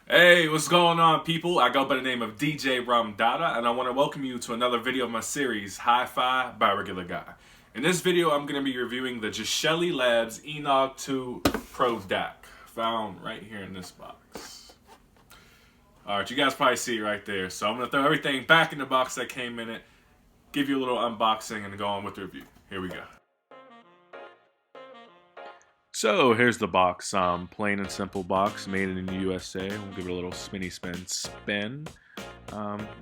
Hey, what's going on, people? I go by the name of DJ Dada, and I want to welcome you to another video of my series, Hi-Fi by Regular Guy. In this video, I'm going to be reviewing the Geshelli Labs Enog 2 Pro DAC, found right here in this box. Alright, you guys probably see it right there, so I'm going to throw everything back in the box that came in it, give you a little unboxing, and go on with the review. Here we go. So here's the box, plain and simple box, made in the USA. We'll give it a little spin.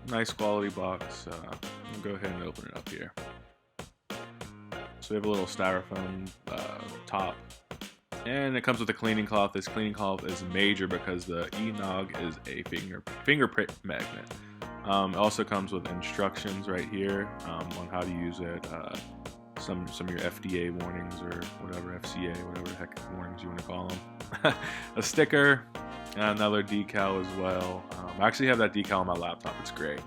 Nice quality box. We'll go ahead and open it up here. So we have a little styrofoam top, and it comes with a cleaning cloth. This cleaning cloth is major because the Enog is a fingerprint magnet. It also comes with instructions right here on how to use it. Some of your FDA warnings or whatever, FCA, whatever the heck warnings you want to call them. A sticker, and another decal as well. I actually have that decal on my laptop. It's great.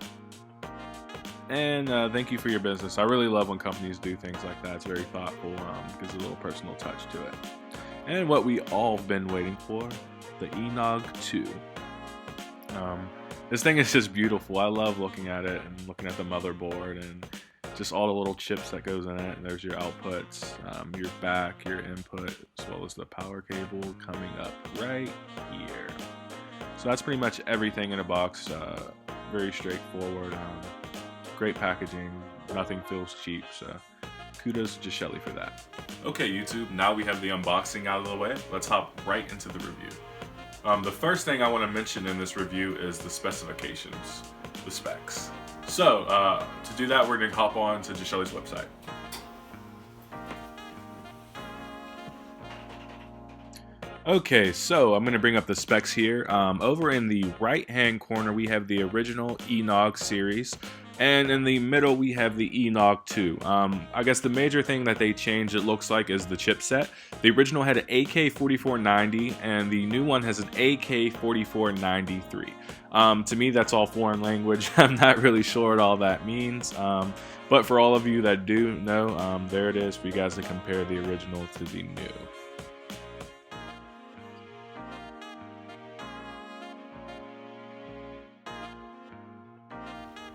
And thank you for your business. I really love when companies do things like that. It's very thoughtful, gives a little personal touch to it. And what we all have been waiting for, the Enog 2. This thing is just beautiful. I love looking at it and looking at the motherboard and just all the little chips that goes in it. And there's your outputs, your back, your input, as well as the power cable coming up right here. So that's pretty much everything in a box. Very straightforward. Great packaging. Nothing feels cheap. So kudos to Geshelli for that. Okay, YouTube. Now we have the unboxing out of the way. Let's hop right into the review. The first thing I want to mention in this review is the specifications, the specs. So, to do that, we're going to hop on to Geshelli's website. Okay, so I'm going to bring up the specs here. Over in the right-hand corner, we have the original Enog series. And in the middle, we have the Enog 2. I guess the major thing that they changed, it looks like, is the chipset. The original had an AK4490, and the new one has an AK4493. To me, that's all foreign language. I'm not really sure what all that means. But for all of you that do know, there it is for you guys to compare the original to the new.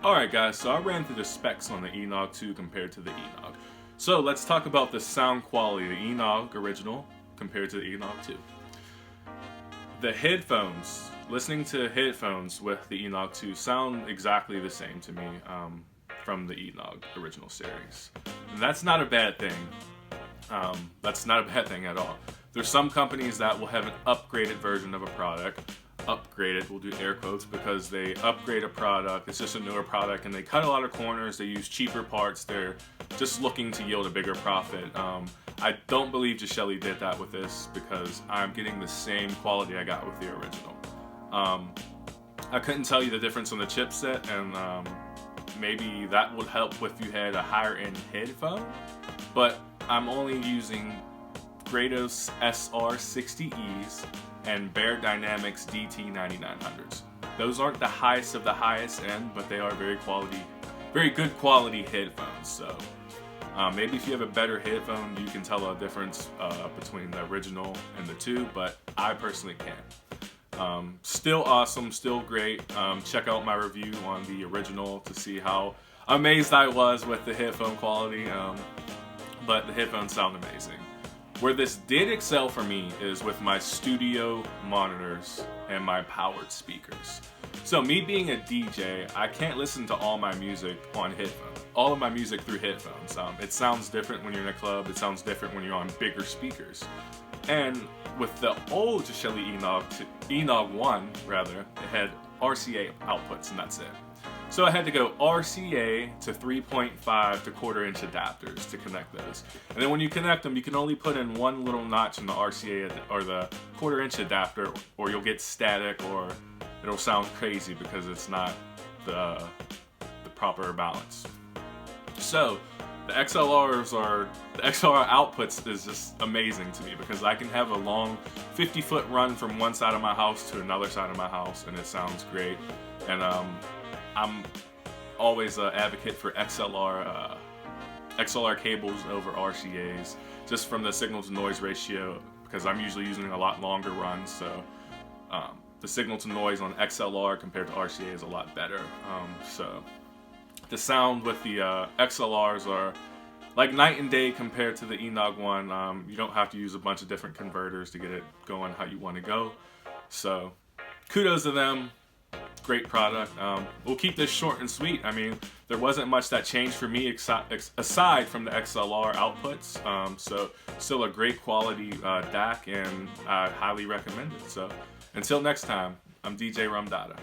Alright guys, so I ran through the specs on the Enog 2 compared to the Enog. So let's talk about the sound quality, the Enog original compared to the Enog 2. The headphones, listening to headphones with the Enog 2 sound exactly the same to me from the Enog original series. And that's not a bad thing. That's not a bad thing at all. There's some companies that will have an upgraded version of a product. Upgraded, we'll do air quotes, because they upgrade a product, it's just a newer product, and they cut a lot of corners, they use cheaper parts, they're just looking to yield a bigger profit. I don't believe Geshelli did that with this because I'm getting the same quality I got with the original. I couldn't tell you the difference on the chipset, and maybe that would help if you had a higher end headphone, but I'm only using Grados SR60Es and beyerdynamic DT9900s. Those aren't the highest of the highest end, but they are very good quality headphones. So maybe if you have a better headphone, you can tell a difference between the original and the two, but I personally can't. Still awesome, still great. Check out my review on the original to see how amazed I was with the headphone quality, but the headphones sound amazing. Where this did excel for me is with my studio monitors and my powered speakers. So me being a DJ, I can't listen to all my music on headphones. All of my music through headphones. It sounds different when you're in a club. It sounds different when you're on bigger speakers. And with the old Geshelli Enog 1, rather, it had RCA outputs, and that's it. So I had to go RCA to 3.5 to quarter-inch adapters to connect those. And then when you connect them, you can only put in one little notch in the RCA or the quarter-inch adapter, or you'll get static, or it'll sound crazy because it's not the proper balance. So the XLR outputs is just amazing to me because I can have a long 50-foot run from one side of my house to another side of my house, and it sounds great. And I'm always an advocate for XLR cables over RCAs, just from the signal to noise ratio, because I'm usually using a lot longer runs, so the signal to noise on XLR compared to RCA is a lot better. So the sound with the XLRs are like night and day compared to the Enog one. You don't have to use a bunch of different converters to get it going how you want to go. So kudos to them. Great product. We'll keep this short and sweet. I mean, there wasn't much that changed for me aside from the XLR outputs. So still a great quality DAC, and I highly recommend it. So until next time, I'm DJ Rumdada.